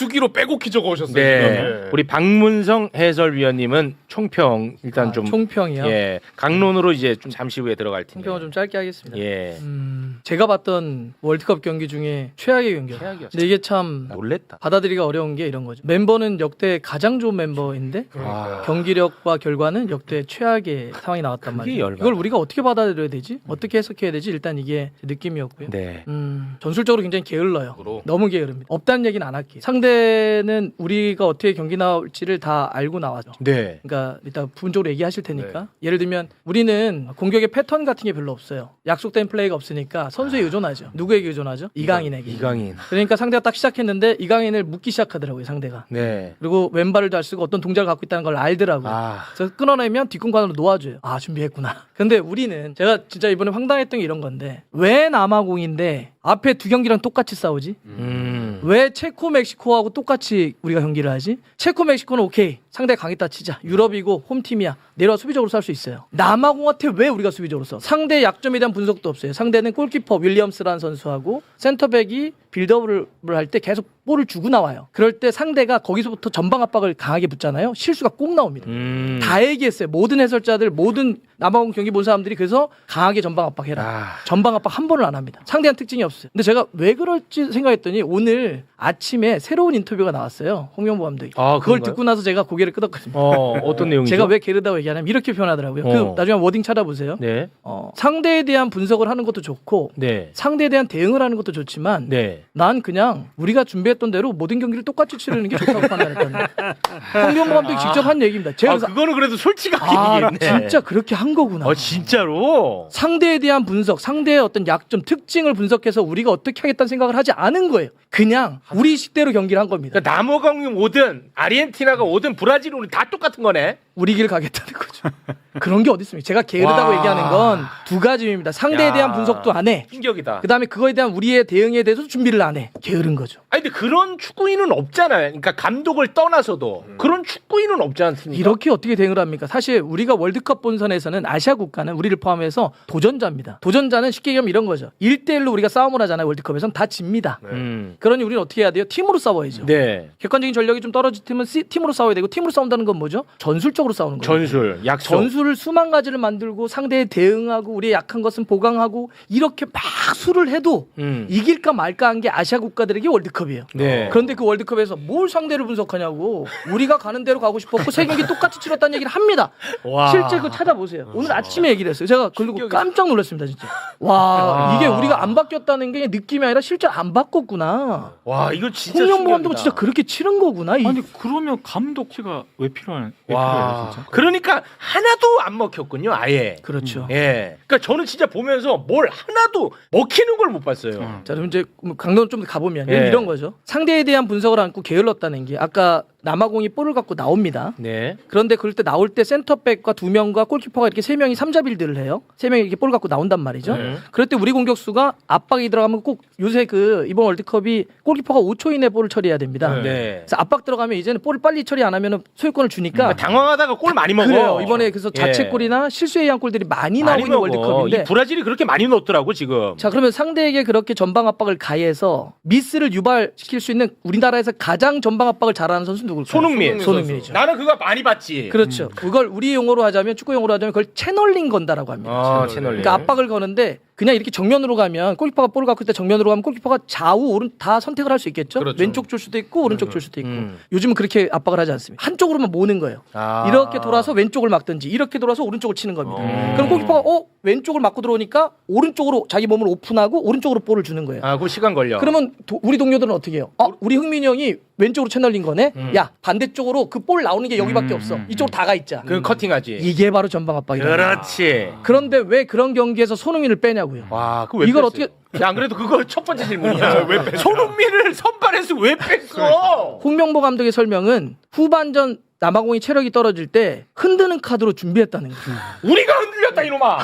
수기로 빼곡히 적어오셨어요. 네. 우리 박문성 해설위원님은 총평 일단 좀 총평이요. 예. 강론으로 이제 좀 잠시 후에 들어갈 텐데. 총평을 좀 짧게 하겠습니다. 예. 제가 봤던 월드컵 경기 중에 최악의 경기였어요. 최악이었어요. 근데 이게 참 놀랬다. 받아들이기가 어려운 게 이런 거죠. 멤버는 역대 가장 좋은 멤버인데 경기력과 결과는 역대 최악의 상황이 나왔단 말이에요. 열받아. 이걸 우리가 어떻게 받아들여야 되지? 어떻게 해석해야 되지? 일단 이게 느낌이었고요. 네. 전술적으로 굉장히 게을러요. 너무 게으릅니다. 없다는 얘기는 안 할게요. 상대는 우리가 어떻게 경기 나올지를 다 알고 나와죠. 네. 그러니까 일단 부분적으로 얘기하실 테니까 예를 들면 우리는 공격의 패턴 같은 게 별로 없어요. 약속된 플레이가 없으니까 선수에 의존하죠. 누구에게 의존하죠? 이강인에게. 이강인. 그러니까 상대가 딱 시작했는데 이강인을 묶기 시작하더라고요, 상대가. 네. 그리고 왼발을 잘 쓰고 어떤 동작을 갖고 있다는 걸 알더라고요. 그래서 끊어내면 뒷공간으로 놓아줘요. 아, 준비했구나. 근데 우리는 제가 진짜 이번에 황당했던 게 이런 건데 왜 남아공인데 앞에 두 경기랑 똑같이 싸우지? 왜 체코 멕시코하고 똑같이 우리가 경기를 하지? 체코 멕시코는 오케이 상대 강했다 치자. 유럽이고 홈팀이야. 내려와 수비적으로 쌀 수 있어요. 남아공한테 왜 우리가 수비적으로 써? 상대 약점에 대한 분석도 없어요. 상대는 골키퍼 윌리엄스라는 선수하고 센터백이 빌드업을 할 때 계속 볼을 주고 나와요. 그럴 때 상대가 거기서부터 전방 압박을 강하게 붙잖아요. 실수가 꼭 나옵니다. 다 얘기했어요. 모든 해설자들, 모든 남아공 경기 본 사람들이 그래서 강하게 전방 압박해라. 전방 압박 한 번을 안 합니다. 상대한 특징이 없어요. 근데 제가 왜 그럴지 생각했더니 오늘 아침에 새로운 인터뷰가 나왔어요. 홍명보 감독이. 그걸 그런가요? 듣고 나서 제가 고개를 끄덕거립니다. 어떤 내용이죠? 제가 왜 게으르다고 얘기하냐면 이렇게 표현하더라고요. 그 나중에 워딩 찾아보세요. 네. 상대에 대한 분석을 하는 것도 좋고 네. 상대에 대한 대응을 하는 것도 좋지만 네. 난 그냥 우리가 준비했던 대로 모든 경기를 똑같이 치르는 게 좋다고 판단했거든요. 홍명보 감독이 직접 한 얘기입니다. 제가 그래서 그거는 그래도 솔직하게 얘기했네. 진짜 그렇게 한 거구나. 진짜로? 상대에 대한 분석, 상대의 어떤 약점, 특징을 분석해서 우리가 어떻게 하겠다는 생각을 하지 않은 거예요. 그냥 우리 식대로 경기를 한 겁니다. 그러니까 남아공이 오든 아르헨티나가 오든 브라질이 오든 다 똑같은 거네. 우리 길 가겠다는 거죠. 그런 게 어디 있습니까? 제가 게으르다고 얘기하는 건 두 가지입니다. 상대에 대한 분석도 안 해. 충격이다. 그다음에 그거에 대한 우리의 대응에 대해서 준비를 안 해. 게으른 거죠. 아니 근데 그런 축구인은 없잖아요. 그러니까 감독을 떠나서도 그런 축구인은 없지 않습니까? 이렇게 어떻게 대응을 합니까? 사실 우리가 월드컵 본선에서는 아시아 국가는 우리를 포함해서 도전자입니다. 도전자는 쉽게 얘기하면 이런 거죠. 1대1로 우리가 싸움을 하잖아요. 월드컵에서는 다 집니다. 그러니 우리는 어떻게 해야 돼요? 팀으로 싸워야죠. 네. 객관적인 전력이 좀 떨어질 팀은 팀으로 싸워야 되고 팀으로 싸운다는 건 뭐죠? 전술적으로 싸우는 거예요. 전술, 약속. 전술을 수만 가지를 만들고 상대에 대응하고 우리의 약한 것은 보강하고 이렇게 막 수를 해도 이길까 말까 한 게 아시아 국가들에게 월드컵이에요. 네. 그런데 그 월드컵에서 뭘 상대를 분석하냐고 우리가 가는 대로 가고 싶었고 세 경기 똑같이 치렀다는 얘기를 합니다. 와. 실제 그거 찾아보세요. 오늘 아침에 얘기를 했어요. 제가 그리고 깜짝 놀랐습니다. 진짜. 와 이게 우리가 안 바뀌었다는 게 느낌이 아니라 실제 안 바꿨구나. 와 이거 진짜 홍명보 감독은 충격이다. 진짜 그렇게 치른 거구나. 아니 그러면 감독치가 왜 필요해요 진짜? 그러니까 하나도 안 먹혔군요, 아예. 그렇죠. 예. 그러니까 저는 진짜 보면서 뭘 하나도 먹히는 걸 못 봤어요. 자, 그럼 이제 강론 좀 가보면 예. 이런 거죠. 상대에 대한 분석을 안고 게을렀다는 게 아까 남아공이 볼을 갖고 나옵니다. 네. 그런데 그럴 때 나올 때 센터백과 두 명과 골키퍼가 이렇게 세 명이 삼자빌드를 해요. 세 명이 이렇게 볼 갖고 나온단 말이죠. 그럴 때 우리 공격수가 압박이 들어가면 꼭 요새 그 이번 월드컵이 골키퍼가 5초 이내 볼을 처리해야 됩니다. 네. 그래서 압박 들어가면 이제는 볼을 빨리 처리 안 하면 소유권을 주니까 당황하다가 골 많이 먹어. 그래요. 이번에 그래서 예. 자책골이나 실수에 의한 골들이 많이 나오고 있는 월드컵인데 이 브라질이 그렇게 많이 넣었더라고 지금. 자 그러면 상대에게 그렇게 전방 압박을 가해서 미스를 유발시킬 수 있는 우리나라에서 가장 전방 압박을 잘하는 선수 누굴까요? 손흥민이죠. 나는 그거 많이 봤지. 그렇죠. 그걸 우리 용어로 하자면 축구 용어로 하자면 그걸 채널링 건다라고 합니다. 채널링. 그러니까 압박을 거는데 그냥 이렇게 정면으로 가면 골키퍼가 볼을 갖고 있다 정면으로 가면 골키퍼가 좌우 오른 다 선택을 할 수 있겠죠. 그렇죠. 왼쪽 줄 수도 있고 오른쪽 줄 수도 있고. 요즘은 그렇게 압박을 하지 않습니다. 한쪽으로만 모는 거예요. 이렇게 돌아서 왼쪽을 막든지 이렇게 돌아서 오른쪽을 치는 겁니다. 그럼 골키퍼가 왼쪽을 막고 들어오니까 오른쪽으로 자기 몸을 오픈하고 오른쪽으로 볼을 주는 거예요. 그 시간 걸려. 그러면 우리 동료들은 어떻게 해요? 우리 흥민이 형이 왼쪽으로 채널린 거네. 야 반대쪽으로 그 볼 나오는 게 여기밖에 없어. 이쪽으로 다 가 있자. 그 커팅하지. 이게 바로 전방 압박이다. 그렇지. 그런데 왜 그런 경기에서 손흥민을 빼냐고요. 와, 그거 왜 이걸 뺐어요? 어떻게 안 그래도 그거 첫 번째 질문이야. 왜 뺐어? 손흥민을 선발해서 왜 뺐어? 홍명보 감독의 설명은 후반전 남아공이 체력이 떨어질 때 흔드는 카드로 준비했다는 거예요. 우리가 흔들렸 같다 이놈아.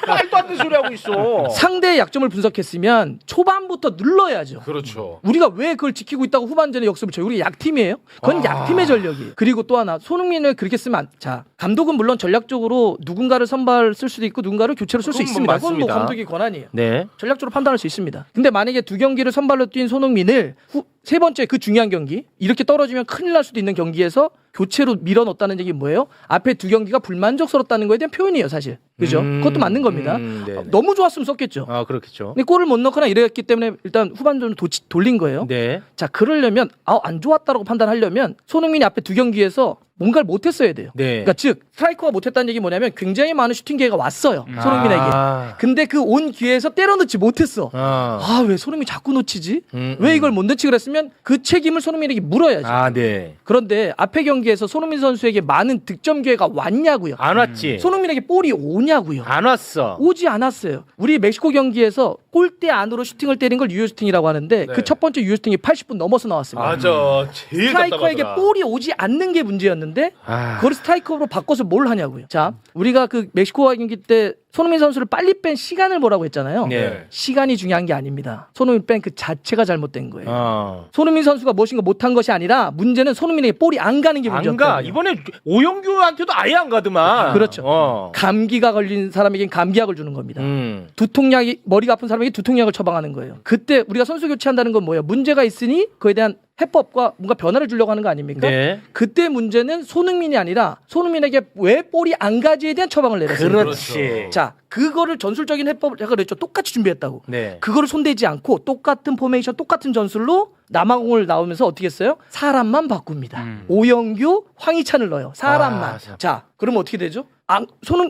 말도 안 되는 소리 하고 있어. 상대의 약점을 분석했으면 초반부터 눌러야죠. 그렇죠. 우리가 왜 그걸 지키고 있다고 후반전에 역습을 쳐요? 우리 약팀이에요? 그건 약팀의 전력이에요. 그리고 또 하나 손흥민을 그렇게 쓰면 자 감독은 물론 전략적으로 누군가를 선발 쓸 수도 있고 누군가를 교체로 쓸 수 그건 있습니다. 그건 뭐 맞습니다. 감독의 권한이에요. 네. 전략적으로 판단할 수 있습니다. 근데 만약에 두 경기를 선발로 뛴 손흥민을 세 번째 그 중요한 경기 이렇게 떨어지면 큰일 날 수도 있는 경기에서 교체로 밀어넣었다는 얘기 뭐예요? 앞에 두 경기가 불만족스럽다는 거에 대한 표현이에요, 사실. 그죠? 그것도 맞는 겁니다. 네네. 너무 좋았으면 썼겠죠. 아 그렇겠죠. 근데 골을 못 넣거나 이랬기 때문에 일단 후반전을 돌린 거예요. 네. 자, 그러려면 안 좋았다라고 판단하려면 손흥민이 앞에 두 경기에서 뭔가를 못했어야 돼요. 네. 그러니까 즉 스트라이커가 못했다는 얘기 뭐냐면 굉장히 많은 슈팅 기회가 왔어요. 손흥민에게. 근데 그 온 기회에서 때려 넣지 못했어. 왜 손흥민이 자꾸 놓치지? 왜 이걸 못 넣지 그랬으면 그 책임을 손흥민에게 물어야죠. 네. 그런데 앞에 경기에서 손흥민 선수에게 많은 득점 기회가 왔냐고요. 안 왔지. 손흥민에게 볼이 오냐고요. 안 왔어. 오지 않았어요. 우리 멕시코 경기에서 골대 안으로 슈팅을 때린 걸 유효 슈팅이라고 하는데 그 첫 번째 유효 슈팅이 80분 넘어서 나왔습니다. 맞아. 제일 스트라이커에게 답답하더라. 볼이 오지 않는 게 문제였는데 그걸 스트라이커로 바꿔서 뭘 하냐고요. 자, 우리가 그 멕시코와 경기 때 손흥민 선수를 빨리 뺀 시간을 뭐라고 했잖아요. 네. 시간이 중요한 게 아닙니다. 손흥민 뺀 그 자체가 잘못된 거예요. 손흥민 선수가 무엇인가 못한 것이 아니라 문제는 손흥민에게 볼이 안 가는 게 안 문제였다. 가. 이번에 오영규한테도 아예 안 가더만. 그렇죠. 감기가 걸린 사람에겐 감기약을 주는 겁니다. 두통약이 머리가 아픈 사람에게 두통약을 처방하는 거예요. 그때 우리가 선수 교체한다는 건 뭐예요? 문제가 있으니 그에 대한 해법과 뭔가 변화를 주려고 하는 거 아닙니까? 네. 그때 문제는 손흥민이 아니라 손흥민에게 왜 볼이 안 가지에 대한 처방을 내렸어요. 그렇지. 자, 그거를 전술적인 해법을 제가 그랬죠. 똑같이 준비했다고. 네. 그거를 손대지 않고 똑같은 포메이션, 똑같은 전술로 남아공을 나오면서 어떻게 했어요? 사람만 바꿉니다. 오영규, 황희찬을 넣어요. 사람만. 자, 그러면 어떻게 되죠?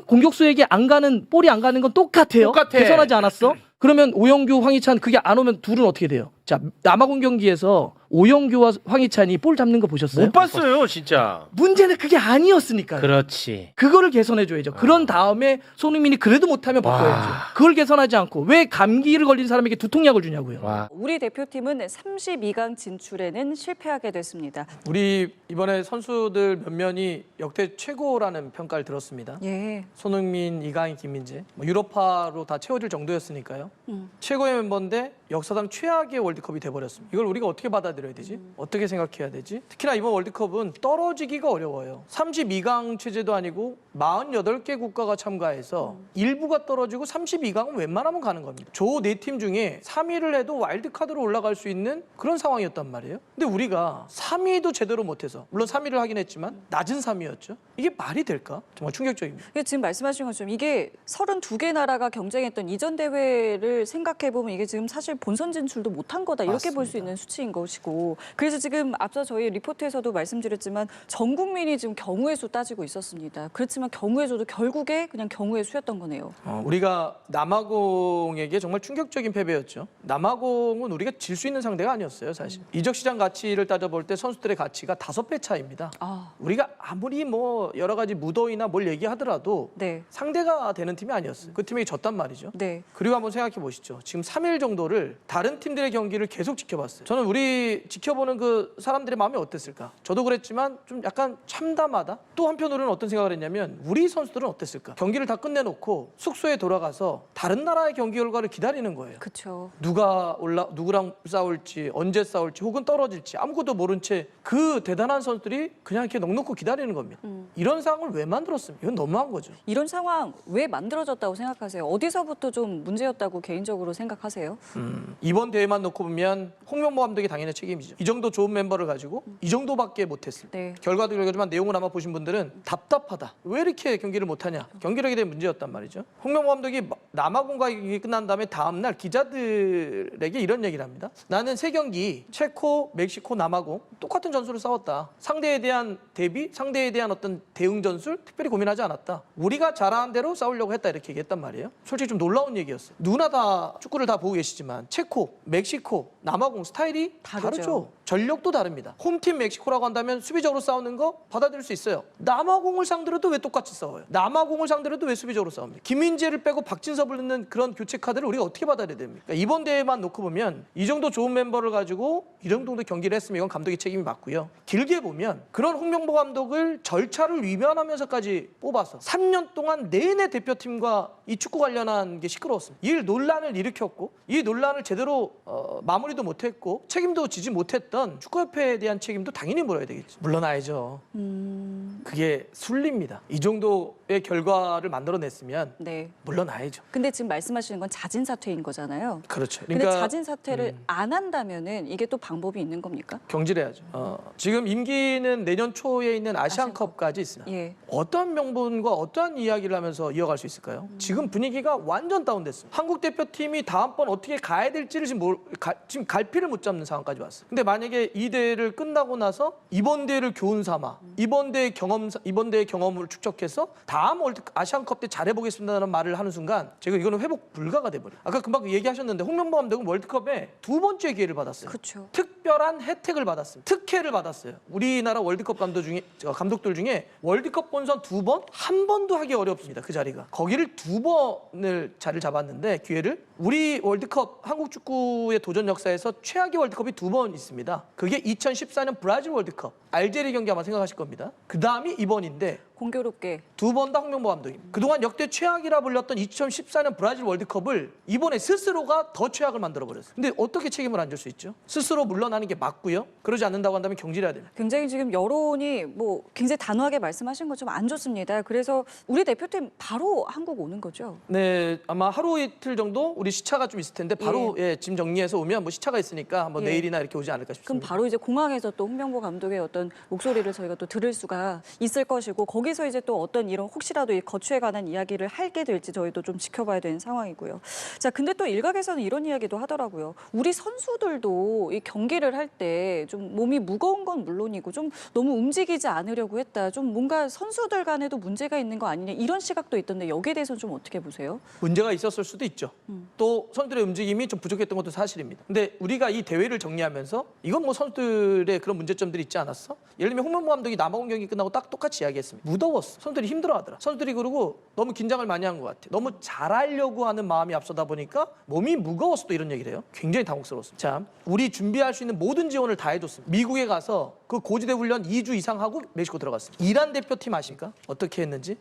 공격수에게 안 가는 볼이 안 가는 건 똑같아요. 똑같아. 개선하지 않았어? 그러면 오영규, 황희찬 그게 안 오면 둘은 어떻게 돼요? 자, 남아공 경기에서 오영규와 황희찬이 볼 잡는 거 보셨어요? 못 봤어요, 진짜. 문제는 그게 아니었으니까요. 그렇지. 그거를 개선해줘야죠. 그런 다음에 손흥민이 그래도 못하면 바꿔야죠. 그걸 개선하지 않고 왜 감기를 걸린 사람에게 두통약을 주냐고요. 와. 우리 대표팀은 32강 진출에는 실패하게 됐습니다. 우리 이번에 선수들 몇 면이 역대 최고라는 평가를 들었습니다. 예. 손흥민, 이강인, 김민재 유럽파로 다 채워질 정도였으니까요. 최고의 멤버인데 역사상 최악의 월드컵이 돼버렸습니다. 이걸 우리가 어떻게 받아들여야 되지? 어떻게 생각해야 되지? 특히나 이번 월드컵은 떨어지기가 어려워요. 32강 체제도 아니고 48개 국가가 참가해서 일부가 떨어지고 32강은 웬만하면 가는 겁니다. 조 4팀 중에 3위를 해도 와일드카드로 올라갈 수 있는 그런 상황이었단 말이에요. 근데 우리가 3위도 제대로 못해서 물론 3위를 하긴 했지만 낮은 3위였죠. 이게 말이 될까? 정말 충격적입니다. 지금 말씀하신 것처럼 이게 32개 나라가 경쟁했던 이전 대회를 생각해보면 이게 지금 사실 본선 진출도 못한 거다 이렇게 볼 수 있는 수치인 것이고 그래서 지금 앞서 저희 리포트에서도 말씀드렸지만 전 국민이 지금 경우의 수 따지고 있었습니다. 그렇지만 경우의 수도 결국에 그냥 경우의 수였던 거네요. 우리가 남아공에게 정말 충격적인 패배였죠. 남아공은 우리가 질 수 있는 상대가 아니었어요, 사실. 이적 시장 가치를 따져볼 때 선수들의 가치가 5배 차이입니다. 우리가 아무리 뭐 여러 가지 무더위나 뭘 얘기하더라도 네. 상대가 되는 팀이 아니었어요. 그 팀에게 졌단 말이죠. 네. 그리고 한번 생각해 보시죠. 지금 3일 정도를 다른 팀들의 경기를 계속 지켜봤어요. 저는 우리 지켜보는 그 사람들의 마음이 어땠을까? 저도 그랬지만 좀 약간 참담하다? 또 한편으로는 어떤 생각을 했냐면 우리 선수들은 어땠을까? 경기를 다 끝내놓고 숙소에 돌아가서 다른 나라의 경기 결과를 기다리는 거예요. 그렇죠. 누구랑 싸울지 언제 싸울지 혹은 떨어질지 아무것도 모른 채 그 대단한 선수들이 그냥 이렇게 넉넉히 기다리는 겁니다. 이런 상황을 왜 만들었습니까? 이건 너무한 거죠. 이런 상황 왜 만들어졌다고 생각하세요? 어디서부터 좀 문제였다고 개인적으로 생각하세요? 이번 대회만 놓고 보면 홍명보 감독이 당연히 책임이죠. 이 정도 좋은 멤버를 가지고 이 정도밖에 못했을 때 네. 결과도 결과지만 내용을 아마 보신 분들은 답답하다. 왜 이렇게 경기를 못하냐. 경기력에 대한 문제였단 말이죠. 홍명보 감독이 남아공과 경기 끝난 다음에 다음날 기자들에게 이런 얘기를 합니다. 나는 3경기 체코, 멕시코, 남아공 똑같은 전술을 싸웠다. 상대에 대한 대비, 상대에 대한 어떤 대응 전술 특별히 고민하지 않았다. 우리가 잘하는 대로 싸우려고 했다 이렇게 얘기했단 말이에요. 솔직히 좀 놀라운 얘기였어요. 누구나 다 축구를 다 보고 계시지만 체코, 멕시코, 남아공 스타일이 다르다. 다르죠. 전력도 다릅니다. 홈팀 멕시코라고 한다면 수비적으로 싸우는 거 받아들일 수 있어요. 남아공을 상대로도 왜 똑같이 싸워요? 남아공을 상대로도 왜 수비적으로 싸웁니까? 김민재를 빼고 박진섭을 넣는 그런 교체 카드를 우리가 어떻게 받아들여야 됩니까? 그러니까 이번 대회만 놓고 보면 이 정도 좋은 멤버를 가지고 이 정도 경기를 했으면 이건 감독의 책임이 맞고요. 길게 보면 그런 홍명보 감독을 절차를 위반하면서까지 뽑아서 3년 동안 내내 대표팀과 이 축구 관련한 게 시끄러웠습니다. 이 논란을 일으켰고 이 논란을 제대로 마무리도 못했고 책임도 지지 못했던 축구협회에 대한 책임도 당연히 물어야 되겠죠. 물러나야죠. 그게 순리입니다. 이 정도의 결과를 만들어냈으면 네. 물러나야죠. 근데 지금 말씀하시는 건 자진 사퇴인 거잖아요. 그렇죠. 근데 자진 사퇴를 안 한다면은 이게 또 방법이 있는 겁니까? 경질해야죠. 지금 임기는 내년 초에 있는 아시안컵까지 있습니다. 예. 어떠한 명분과 어떠한 이야기를 하면서 이어갈 수 있을까요? 지금 분위기가 완전 다운됐습니다. 한국 대표팀이 다음번 어떻게 가야 될지를 지금 갈피를 못 잡는 상황까지 왔어요. 근데 만약에 이 대회를 끝나고 나서 이번 대회를 교훈 삼아 이번 대회 경험을 축적해서 다음 아시안컵 때 잘해보겠습니다라는 말을 하는 순간 제가 이거는 회복 불가가 돼버려요. 아까 금방 얘기하셨는데 홍명보 감독은 월드컵에 2번째 기회를 받았어요. 그렇죠. 특별한 혜택을 받았습니다. 특혜를 받았어요. 우리나라 월드컵 감독들 중에 월드컵 본선 2번, 한 번도 하기 어렵습니다. 그 자리가. 거기를 2번을 자리를 잡았는데 기회를 우리 월드컵 한국 축구의 도전 역사에서 최악의 월드컵이 2번 있습니다. 그게 2014년 브라질 월드컵 알제리 경기 아마 생각하실 겁니다. 그 다음이 이번인데 공교롭게 2번 다 홍명보 감독입니다. 그동안 역대 최악이라 불렸던 2014년 브라질 월드컵을 이번에 스스로가 더 최악을 만들어버렸어요. 근데 어떻게 책임을 안 질 수 있죠? 스스로 물러나는 게 맞고요. 그러지 않는다고 한다면 경질해야 됩니다. 굉장히 지금 여론이 뭐 굉장히 단호하게 말씀하신 것처럼 안 좋습니다. 그래서 우리 대표팀 바로 한국 오는 거죠. 네, 아마 하루 이틀 정도 우리 시차가 좀 있을 텐데 바로 짐 정리해서 오면 뭐 시차가 있으니까 뭐 내일이나 이렇게 오지 않을까 그럼 싶습니다. 바로 이제 공항에서 또 홍명보 감독의 어떤 목소리를 저희가 또 들을 수가 있을 것이고 거기서 이제 또 어떤 이런 혹시라도 이 거취에 관한 이야기를 하게 될지 저희도 좀 지켜봐야 되는 상황이고요. 자, 근데 또 일각에서는 이런 이야기도 하더라고요. 우리 선수들도 이 경기를 할 때 좀 몸이 무거운 건 물론이고 좀 너무 움직이지 않으려고 했다. 좀 뭔가 선수들 간에도 문제가 있는 거 아니냐 이런 시각도 있던데 여기에 대해서는 좀 어떻게 보세요? 문제가 있었을 수도 있죠. 또 선수들의 움직임이 좀 부족했던 것도 사실입니다. 근데 우리가 이 대회를 정리하면서 이건 뭐 선수들의 그런 문제점들이 있지 않았어? 예를 들면 홍명보 감독이 남아공 경기 끝나고 딱 똑같이 이야기했습니다. 무더웠어. 선수들이 힘들어하더라. 선수들이 그러고 너무 긴장을 많이 한 것 같아. 너무 잘하려고 하는 마음이 앞서다 보니까 몸이 무거워서 또 이런 얘기를 해요. 굉장히 당혹스러웠습니다. 자, 우리 준비할 수 있는 모든 지원을 다 해줬습니다. 미국에 가서 그 고지대 훈련 2주 이상 하고 멕시코 들어갔습니다. 이란 대표팀 아십니까? 어떻게 했는지?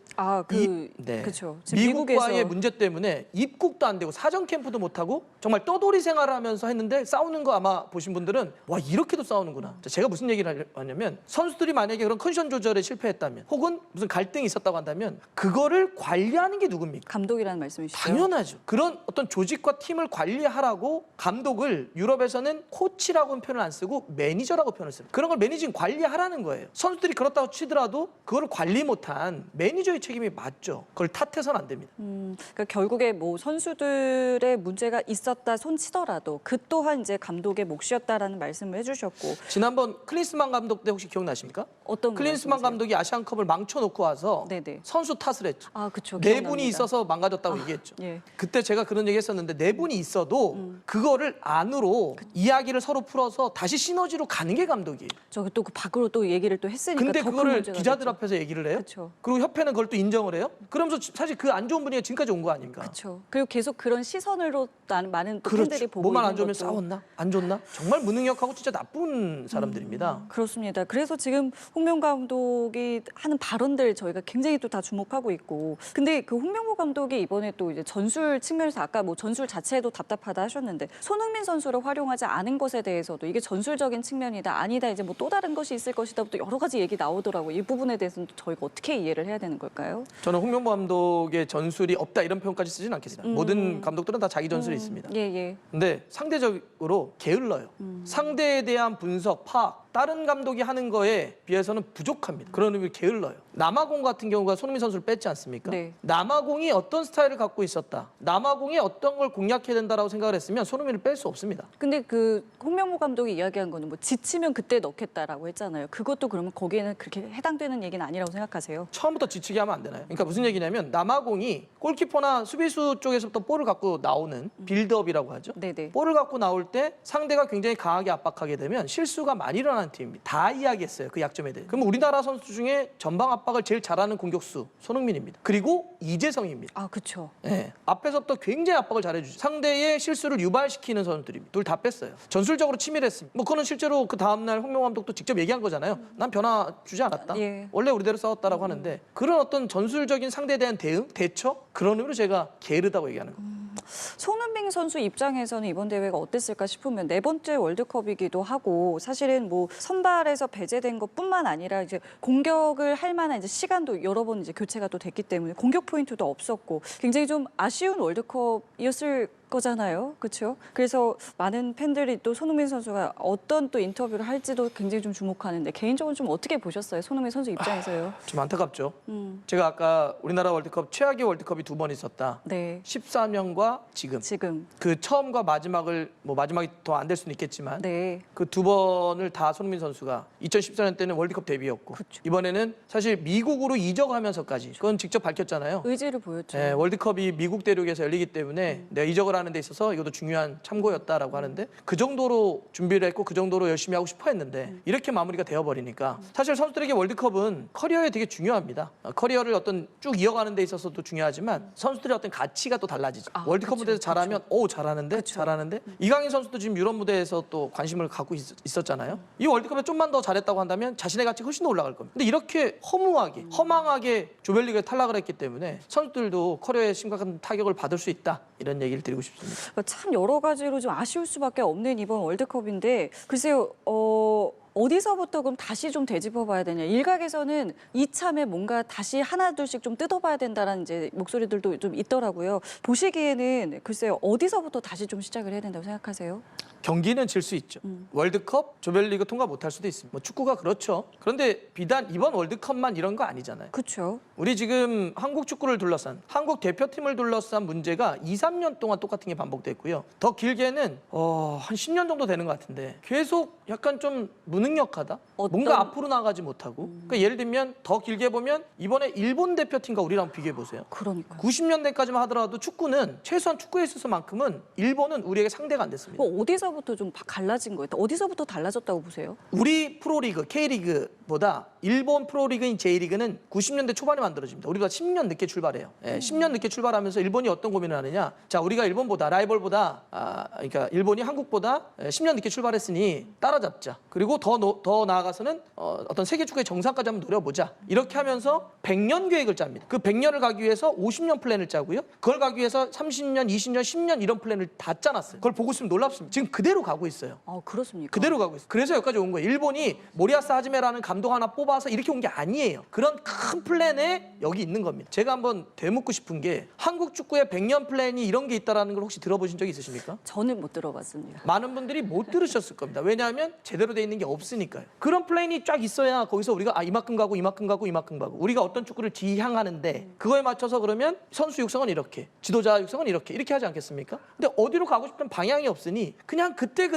그렇죠. 미국과의 문제 때문에 입국도 안 되고 사전 캠프도 못 하고 정말 떠돌이 생활을 하면서 했는데 싸우는 거 아마 보신 분들은 와 이렇게도 싸우는구나. 자, 제가 무슨 얘기를 하냐면 선수들이 만약에 그런 컨디션 조절에 실패했다면 혹은 무슨 갈등이 있었다고 한다면 그거를 관리하는 게 누굽니까? 감독이라는 말씀이시죠? 당연하죠. 그런 어떤 조직과 팀을 관리하라고 감독을 유럽에서는 코치라고는 표현을 안 쓰고 매니저라고 표현을 씁니다. 그런 걸 매니징 관리하라는 거예요. 선수들이 그렇다고 치더라도 그걸 관리 못한 매니저의 책임이 맞죠. 그걸 탓해서는 안 됩니다. 그러니까 결국에 뭐 선수들의 문제가 있었다 손치더라도 그 또한 이제 감독의 몫이었다라는 말씀을 해주셨고 지난번 클린스만 감독 때 혹시 기억나십니까? 어떤 클린스만 말씀이세요? 감독이 아시안컵을 망쳐놓고 와서 네네. 선수 탓을 했죠. 아, 그쵸. 네 기억납니다. 분이 있어서 망가졌다고 얘기했죠. 예. 그때 제가 그런 얘기 했었는데 네 분이 있어도 그거를 안으로 이야기를 서로 풀어서 다시 시너지로 가는 게 감독이에요. 저기 또 그 밖으로 또 얘기를 또 했으니까 근데 더 큰 그거를 문제가 기자들 됐죠. 앞에서 얘기를 해요? 그쵸. 그리고 협회는 그걸 또 인정을 해요? 그러면서 사실 그 안 좋은 분위기가 지금까지 온 거 아닙니까? 그렇죠. 그리고 계속 그런 시선으로 많은 또 그렇죠. 팬들이 보고 뭐만 있는 안 좋으면 것도 싸웠나? 안 좋나? 정말 무능력하고 진짜 나쁜 사람들입니다. 그렇습니다. 그래서 지금 홍명 감독이 하는 발언들 저희가 굉장히 또 다 주목하고 있고, 근데 그 홍명보 감독이 이번에 또 이제 전술 측면에서 아까 뭐 전술 자체도 답답하다 하셨는데 손흥민 선수를 활용하지 않은 것에 대해서도 이게 전술적인 측면이다 아니다 이제 뭐 또 다른 것이 있을 것이다 또 여러 가지 얘기 나오더라고요. 이 부분에 대해서는 또 저희가 어떻게 이해를 해야 되는 걸까요? 저는 홍명보 감독의 전술이 없다 이런 표현까지 쓰지는 않겠습니다. 모든 감독들은 다 자기 전술이 있습니다. 예. 근데 상대적으로 게을러요. 상대에 대한 분석, 파악 다른 감독이 하는 거에 비해서는 부족합니다. 그런 의미로 게을러요. 남아공 같은 경우가 손흥민 선수를 뺐지 않습니까? 네. 남아공이 어떤 스타일을 갖고 있었다. 남아공이 어떤 걸 공략해야 된다라고 생각을 했으면 손흥민을 뺄 수 없습니다. 근데 그 홍명보 감독이 이야기한 거는 뭐 지치면 그때 넣겠다라고 했잖아요. 그것도 그러면 거기에는 그렇게 해당되는 얘기는 아니라고 생각하세요? 처음부터 지치게 하면 안 되나요? 그러니까 무슨 얘기냐면 남아공이 골키퍼나 수비수 쪽에서부터 볼을 갖고 나오는 빌드업이라고 하죠. 네네. 볼을 갖고 나올 때 상대가 굉장히 강하게 압박하게 되면 실수가 많이 일어나는 팀입니다. 다 이야기했어요. 그 약점에 대해. 그럼 우리나라 선수 중에 전방 압박을 제일 잘하는 공격수 손흥민입니다. 그리고 이재성입니다. 아, 그렇죠. 네. 앞에서부터 굉장히 압박을 잘해주죠. 상대의 실수를 유발시키는 선수들입니다. 둘 다 뺐어요. 전술적으로 치밀했습니다. 뭐 그거는 실제로 그 다음날 홍명보 감독도 직접 얘기한 거잖아요. 난 변화 주지 않았다. 예. 원래 우리대로 싸웠다라고 하는데 그런 어떤 전술적인 상대에 대한 대응, 대처 그런 의미로 제가 게으르다고 얘기하는 겁니다. 손흥민 선수 입장에서는 이번 대회가 어땠을까 싶으면 네 번째 월드컵이기도 하고 사실은 뭐 선발에서 배제된 것뿐만 아니라 이제 공격을 할 만한 이제 시간도 여러 번 이제 교체가 또 됐기 때문에 공격 포인트도 없었고 굉장히 좀 아쉬운 월드컵이었을 거잖아요. 그렇죠? 그래서 많은 팬들이 또 손흥민 선수가 어떤 또 인터뷰를 할지도 굉장히 좀 주목하는데 개인적으로 좀 어떻게 보셨어요? 손흥민 선수 입장에서요. 좀 안타깝죠. 제가 아까 우리나라 월드컵 최악의 월드컵이 두 번 있었다. 네. 14년과 지금. 지금. 그 처음과 마지막을 뭐 마지막이 더 안 될 수는 있겠지만 네. 그 두 번을 다 손흥민 선수가 2014년 때는 월드컵 데뷔였고 그쵸. 이번에는 사실 미국으로 이적하면서까지 그건 직접 밝혔잖아요. 의지를 보였죠. 네, 월드컵이 미국 대륙에서 열리기 때문에 내가 이적을 하는 데 있어서 이것도 중요한 참고였다라고 하는데 그 정도로 준비를 했고 그 정도로 열심히 하고 싶어 했는데 이렇게 마무리가 되어버리니까 사실 선수들에게 월드컵은 커리어에 되게 중요합니다. 커리어를 어떤 쭉 이어가는 데 있어서도 중요하지만 선수들의 어떤 가치가 또 달라지죠. 아, 월드컵 그쵸, 무대에서 잘하면 오 잘하는데 잘하는데 이강인 선수도 지금 유럽 무대에서 또 관심을 갖고 있었잖아요. 이 월드컵에 좀만 더 잘했다고 한다면 자신의 가치가 훨씬 더 올라갈 겁니다. 근데 이렇게 허무하게 허망하게 조별리그에 탈락을 했기 때문에 선수들도 커리어에 심각한 타격을 받을 수 있다 이런 얘기를 드리고 싶습니다. 참 여러 가지로 좀 아쉬울 수밖에 없는 이번 월드컵인데 글쎄요. 어디서부터 그럼 다시 좀 되짚어봐야 되냐. 일각에서는 이참에 뭔가 다시 하나둘씩 좀 뜯어봐야 된다는 이제 목소리들도 좀 있더라고요. 보시기에는 글쎄요. 어디서부터 다시 좀 시작을 해야 된다고 생각하세요? 경기는 질 수 있죠. 월드컵, 조별리그 통과 못할 수도 있습니다. 뭐 축구가 그렇죠. 그런데 비단 이번 월드컵만 이런 거 아니잖아요. 그렇죠. 우리 지금 한국 축구를 둘러싼 한국 대표팀을 둘러싼 문제가 2, 3년 동안 똑같은 게 반복됐고요. 더 길게는 한 10년 정도 되는 것 같은데 계속 약간 좀 무능력하다. 뭔가 앞으로 나가지 못하고. 그러니까 예를 들면 더 길게 보면 이번에 일본 대표팀과 우리랑 비교해 보세요. 그러니까. 90년대까지만 하더라도 축구는 최소한 축구에 있어서만큼은 일본은 우리에게 상대가 안 됐습니다. 어디서부터 좀 갈라진 거예요? 어디서부터 달라졌다고 보세요? 우리 프로리그 K리그보다 일본 프로리그인 J리그는 90년대 초반에 만들어집니다. 우리가 10년 늦게 출발해요. 10년 늦게 출발하면서 일본이 어떤 고민을 하느냐? 자, 우리가 일본보다 라이벌보다 그러니까 일본이 한국보다 10년 늦게 출발했으니 따라잡자. 그리고 더 나아가서는 어떤 세계 축구의 정상까지 한번 노려보자. 이렇게 하면서 100년 계획을 짭니다. 그 100년을 가기 위해서 50년 플랜을 짜고요. 그걸 가기 위해서 30년, 20년, 10년 이런 플랜을 다 짜놨어요. 그걸 보고 있으면 놀랍습니다. 지금 그대로 가고 있어요. 그렇습니까? 그대로 가고 있어요. 그래서 여기까지 온 거예요. 일본이 모리야스 하지메라는 감독 하나 뽑아서 이렇게 온 게 아니에요. 그런 큰 플랜에 여기 있는 겁니다. 제가 한번 되묻고 싶은 게 한국 축구의 100년 플랜이 이런 게 있다는 걸 혹시 들어보신 적이 있으십니까? 저는 못 들어봤습니다. 많은 분들이 못 들으셨을 겁니다. 왜냐하면 제대로 돼 있는 게 없으니까요. 그런 플랜이 쫙 있어야 거기서 우리가 이만큼 가고 이만큼 가고 이만큼 가고 우리가 어떤 축구를 지향하는데 그거에 맞춰서 그러면 선수 육성은 이렇게 지도자 육성은 이렇게 하지 않겠습니까? 근데 어디로 가고 싶은 방향이 없으니 그냥 그때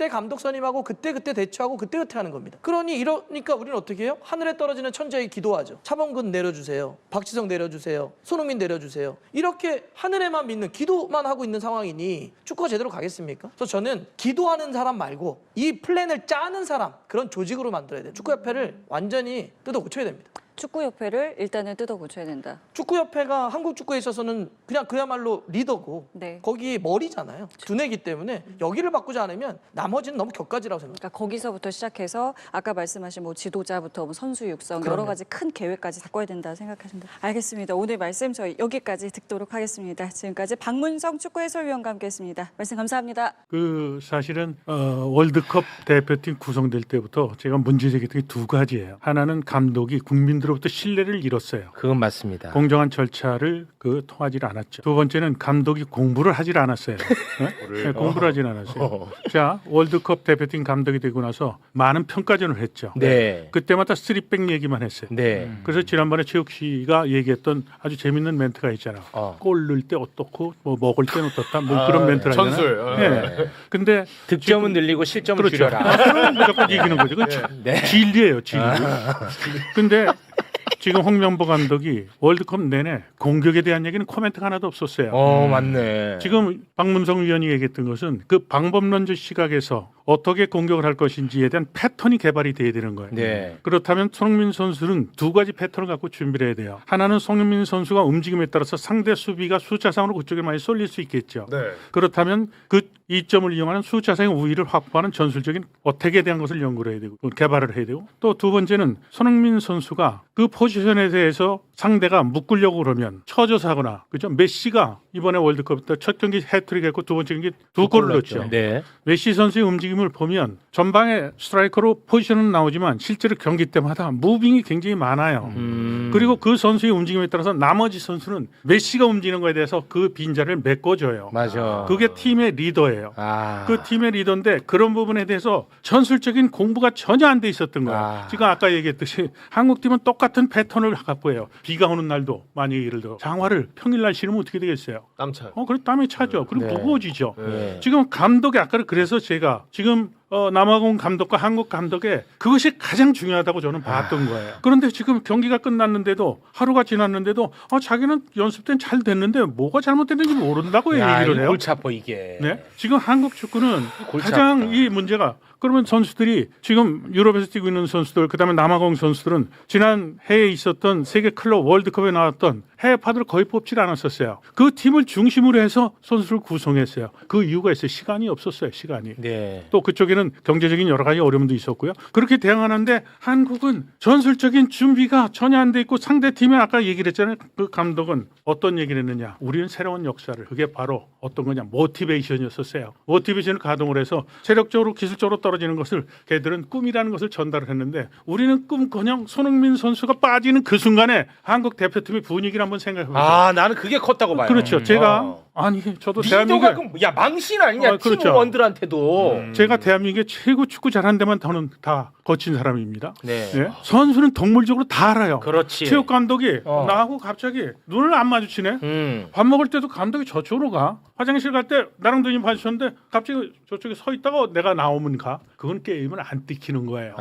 감독 선임하고 그때 대처하고 그때 하는 겁니다. 그러니까 우리는 어떻게 해요? 하늘에 떨어지는 천재에게 기도하죠. 차범근 내려주세요. 박지성 내려주세요. 손흥민 내려주세요. 이렇게 하늘에만 믿는 기도만 하고 있는 상황이니 축구가 제대로 가겠습니까? 그래서 저는 기도하는 사람 말고 이 플랜을 짜는 사람 그런 조직으로 만들어야 돼요. 축구협회를 완전히 뜯어 고쳐야 됩니다. 축구협회를 일단은 뜯어 고쳐야 된다. 축구협회가 한국 축구에 있어서는 그냥 그야말로 리더고 네. 거기 머리잖아요. 두뇌기 때문에 여기를 바꾸지 않으면 나머지는 너무 격가지라고 생각합니다. 그러니까 거기서부터 시작해서 아까 말씀하신 뭐 지도자부터 뭐 선수 육성 여러 그럼요. 가지 큰 계획까지 바꿔야 된다 생각하신다. 알겠습니다. 오늘 말씀 저희 여기까지 듣도록 하겠습니다. 지금까지 박문성 축구 해설위원과 함께했습니다. 말씀 감사합니다. 그 사실은 월드컵 대표팀 구성될 때부터 제가 문제 제기했던 게 두 가지예요. 하나는 감독이 국민들 국민들로부터 신뢰를 잃었어요. 그건 맞습니다. 공정한 절차를 통하지 않았죠. 두 번째는 감독이 공부를 하질 않았어요. 네? 공부를 하질 않았어요. 자, 월드컵 대표팀 감독이 되고 나서 많은 평가전을 했죠. 네. 그때마다 쓰리백 얘기만 했어요. 네. 그래서 지난번에 최욱 씨가 얘기했던 아주 재밌는 멘트가 있잖아. 골 넣을 때 어떻고 뭐 먹을 때는 어떻다. 뭐 그런 멘트를 하잖아. 전술. 네. 근데 득점은 늘리고 실점은 그렇죠. 줄여라. 그럼 무조건 이기는 거죠. 그건 진리예요, 진리. 근데 지금 홍명보 감독이 월드컵 내내 공격에 대한 얘기는 코멘트가 하나도 없었어요. 맞네. 지금 박문성 위원이 얘기했던 것은 그 방법론적 시각에서 어떻게 공격을 할 것인지에 대한 패턴이 개발이 돼야 되는 거예요. 네. 그렇다면 손흥민 선수는 두 가지 패턴을 갖고 준비를 해야 돼요. 하나는 손흥민 선수가 움직임에 따라서 상대 수비가 숫자상으로 그쪽에 많이 쏠릴 수 있겠죠. 네. 그렇다면 그 이점을 이용하는 숫자상의 우위를 확보하는 전술적인 어택에 대한 것을 연구를 해야 되고 개발을 해야 되고 또 두 번째는 손흥민 선수가 그 포지션에 대해서 상대가 묶으려고 그러면 처져서 하거나 그죠? 메시가 이번에 월드컵 때 첫 경기 해트릭 했고 두 번째 경기 두 골을 넣었죠. 네. 메시 선수의 움직임을 보면 전방에 스트라이커로 포지션은 나오지만 실제로 경기 때마다 무빙이 굉장히 많아요. 그리고 그 선수의 움직임에 따라서 나머지 선수는 메시가 움직이는 거에 대해서 그 빈자리를 메꿔줘요. 맞아. 그게 팀의 리더예요. 그 팀의 리더인데 그런 부분에 대해서 전술적인 공부가 전혀 안 돼 있었던 거예요. 지금 아까 얘기했듯이 한국팀은 똑같은 패턴을 갖고 해요. 비가 오는 날도 만약에 예를 들어 장화를 평일날 신으면 어떻게 되겠어요? 땀 차요. 그래 땀이 차죠. 그리고 네. 무거워지죠. 네. 지금 감독이 아까 그래서 제가 지금 남아공 감독과 한국 감독의 그것이 가장 중요하다고 저는 봤던 거예요. 그런데 지금 경기가 끝났는데도 하루가 지났는데도 자기는 연습 때는 잘 됐는데 뭐가 잘못됐는지 모른다고 얘기를 해요. 골치 아파 이게. 네? 지금 한국 축구는 골치 가장 아프다. 이 문제가 그러면 선수들이 지금 유럽에서 뛰고 있는 선수들 그다음에 남아공 선수들은 지난 해에 있었던 세계 클럽 월드컵에 나왔던 해외파들을 거의 뽑질 않았었어요. 그 팀을 중심으로 해서 선수를 구성했어요. 그 이유가 있어요. 시간이 없었어요. 시간이. 네. 또 그쪽에는 경제적인 여러 가지 어려움도 있었고요. 그렇게 대응하는데 한국은 전술적인 준비가 전혀 안 돼 있고 상대 팀에 아까 얘기를 했잖아요. 그 감독은 어떤 얘기를 했느냐. 우리는 새로운 역사를. 그게 바로 어떤 거냐. 모티베이션이었었어요. 모티베이션을 가동을 해서 체력적으로 기술적으로 떨어지는 것을 걔들은 꿈이라는 것을 전달을 했는데 우리는 꿈커녕 손흥민 선수가 빠지는 그 순간에 한국 대표팀의 분위기를 한번 생각해 보세요. 나는 그게 컸다고 봐요. 그렇죠. 제가 아니 저도 대한민국 리더가 그럼 야 망신 아니냐 그렇죠. 팀원들한테도. 제가 대한민국의 최고 축구 잘하는 데만 저는 다 거친 사람입니다. 네. 예? 선수는 동물적으로 다 알아요. 그렇지. 체육 감독이 나하고 갑자기 눈을 안 마주치네. 밥 먹을 때도 감독이 저쪽으로 가. 화장실 갈 때 나랑 눈이 마주쳤는데 갑자기 저쪽에 서 있다가 내가 나오면 가. 그건 게임을 안 띠키는 거예요.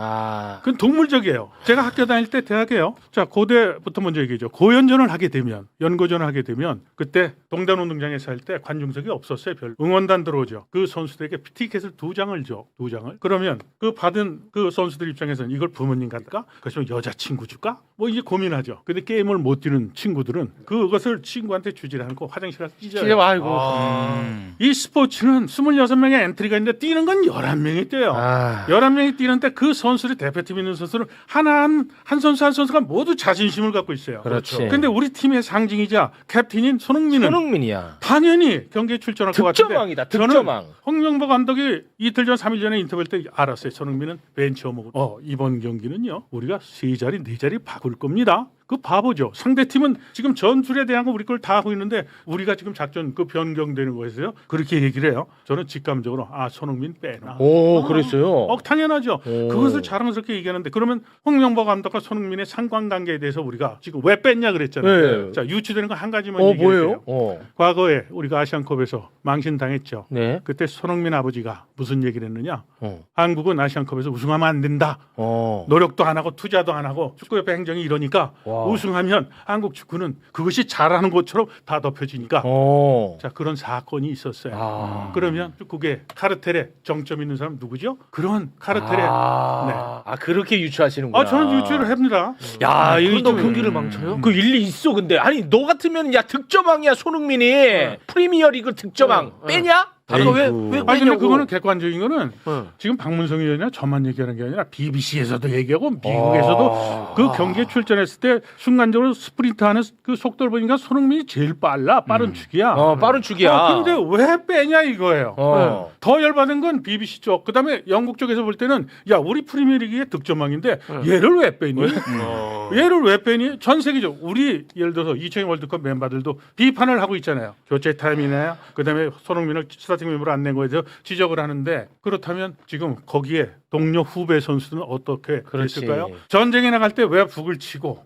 그건 동물적이에요. 제가 학교 다닐 때 대학에요. 자 고대부터 먼저 얘기죠. 고연전을 하게 되면 연고전을 하게 되면 그때 동단운동장에서 할 때 관중석이 없었어요. 별 응원단 들어오죠. 그 선수들에게 티켓을 2장을 줘. 2장을. 그러면 그 받은 그 선수들 입장에서는 이걸 부모님 갈까? 그래서 여자친구 줄까? 뭐 이제 고민하죠. 근데 게임을 못 뛰는 친구들은 그것을 친구한테 주지를 않고 화장실 가서 찢어요. 아이고. 이 스포츠는 26명의 엔트리가 있는데 뛰는 건 11명이 뛰어요. 11명이 뛰는데 그 선수들이 대표팀에 있는 선수는 한 선수 한 선수가 모두 자신심을 갖고 있어요. 그렇지. 근데 우리 팀의 상징이자 캡틴인 손흥민이야. 당연히 경기에 출전할 것 같은데 득점왕이다. 득점왕. 저는 홍명보 감독이 이틀 전 3일 전에 인터뷰할 때 알았어요. 손흥민은 벤치 어묵을 이번 경기는요 우리가 3자리 4자리 바꿀 겁니다. 그 바보죠. 상대팀은 지금 전술에 대한 거 우리 걸 다 하고 있는데 우리가 지금 작전 그 변경되는 거에서요. 그렇게 얘기를 해요. 저는 직감적으로 손흥민 빼놔. 그랬어요. 당연하죠. 그것을 자랑스럽게 얘기하는데 그러면 홍명보 감독과 손흥민의 상관관계에 대해서 우리가 지금 왜 뺐냐 그랬잖아요. 네. 자 유추되는 거 한 가지만 얘기해요. 과거에 우리가 아시안컵에서 망신당했죠. 네. 그때 손흥민 아버지가 무슨 얘기를 했느냐. 한국은 아시안컵에서 우승하면 안 된다. 노력도 안 하고 투자도 안 하고 축구협회 행정이 이러니까 우승하면 한국 축구는 그것이 잘하는 것처럼 다 덮여지니까 자 그런 사건이 있었어요. 그러면 축구계 카르텔에 정점 있는 사람 누구죠? 그런 카르텔에 그렇게 유추하시는구나. 저는 유추를 합니다. 야, 이거 또 경기를 망쳐요? 그 일리 있어. 근데 아니 너 같으면 야 득점왕이야 손흥민이 프리미어리그 득점왕 빼냐? 다른 왜 아니 근데 빼냐고. 그거는 객관적인 거는 지금 박문성 의원이나 저만 얘기하는 게 아니라 BBC에서도 얘기하고 미국에서도 그 경기에 출전했을 때 순간적으로 스프린트하는 그 속도를 보니까 손흥민이 제일 빠른 축이야. 빠른 축이야. 근데 왜 빼냐 이거예요. 어. 더 열받은 건 BBC 쪽. 그다음에 영국 쪽에서 볼 때는 야 우리 프리미어리그의 득점왕인데 얘를 왜 빼니? 얘를 왜 빼니? 전 세계적 우리 예를 들어서 2002 월드컵 멤버들도 비판을 하고 있잖아요. 교체 타임이나 그다음에 손흥민을 스타팅 멤버로 안 낸 거에 대해서 지적을 하는데 그렇다면 지금 거기에 동료 후배 선수는 어떻게 됐을까요? 전쟁에 나갈 때 왜 북을 치고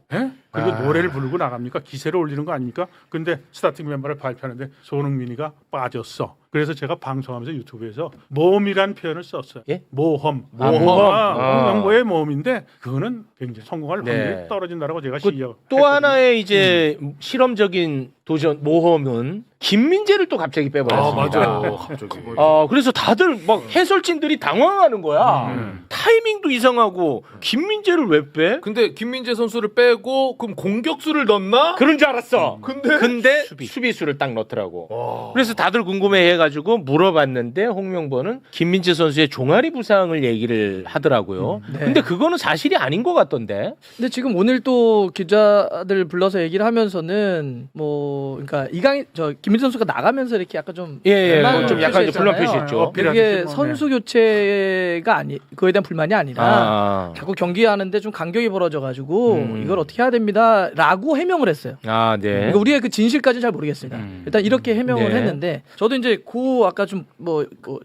그리고 노래를 부르고 나갑니까? 기세를 올리는 거 아닙니까? 근데 스타팅 멤버를 발표하는데 손흥민이가 빠졌어. 그래서 제가 방송하면서 유튜브에서 모험이란 표현을 썼어요. 예? 모험. 모험. 홍명보의 모험인데 그거는 굉장히 성공할 확률이 네. 떨어진다라고 제가 시기하고 또 하나의 이제 실험적인 도전 모험은 김민재를 또 갑자기 빼버렸습니다. 갑자기. 그래서 다들 막 해설진들이 당황하는 거야. 타이밍도 이상하고 김민재를 왜 빼? 근데 김민재 선수를 빼고 그럼 공격수를 넣나? 그런 줄 알았어. 근데 수비. 수비수를 딱 넣더라고. 그래서 다들 궁금해해가지고 물어봤는데 홍명보는 김민재 선수의 종아리 부상을 얘기를 하더라고요. 네. 근데 그거는 사실이 아닌 것 같던데. 근데 지금 오늘 또 기자들 불러서 얘기를 하면서는 그러니까 김민재 선수가 나가면서 이렇게 약간 좀 좀 약간 이제 불만 표시했죠. 이게 선수 교체가 그거에 대한 불만이 아니라 자꾸 경기하는데 좀 간격이 벌어져가지고 이걸 어떻게 해야 됩니다라고 해명을 했어요. 네. 그러니까 우리의 그 진실까지는 잘 모르겠습니다. 일단 이렇게 해명을 네. 했는데 저도 이제 아까 좀